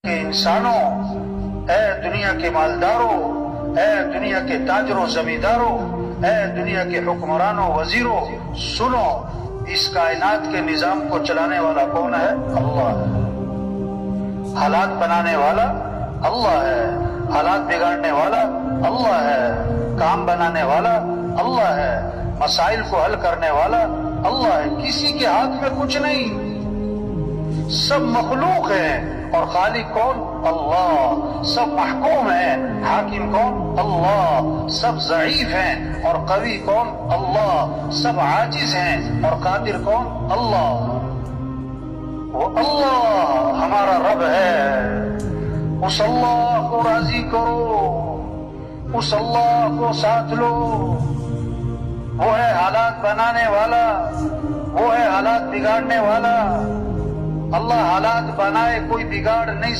کہ انسانوں، اے دنیا کے مالداروں، اے دنیا کے تاجروں زمینداروں، اے دنیا کے حکمرانوں وزیروں، سنو، اس کائنات کے نظام کو چلانے والا کون ہے؟ اللہ ہے۔ حالات بنانے والا اللہ ہے، حالات بگاڑنے والا اللہ ہے، کام بنانے والا اللہ ہے، مسائل کو حل کرنے والا اللہ ہے۔ کسی کے ہاتھ میں کچھ نہیں، سب مخلوق ہیں، اور خالق کون؟ اللہ۔ سب محکوم ہیں، حاکم کون؟ اللہ۔ سب ضعیف ہیں اور قوی کون؟ اللہ۔ سب عاجز ہیں اور قادر کون؟ اللہ۔ وہ اللہ ہمارا رب ہے، اس اللہ کو راضی کرو، اس اللہ کو ساتھ لو۔ وہ ہے حالات بنانے والا، وہ ہے حالات بگاڑنے والا۔ اللہ حالات بنائے، کوئی بگاڑ نہیں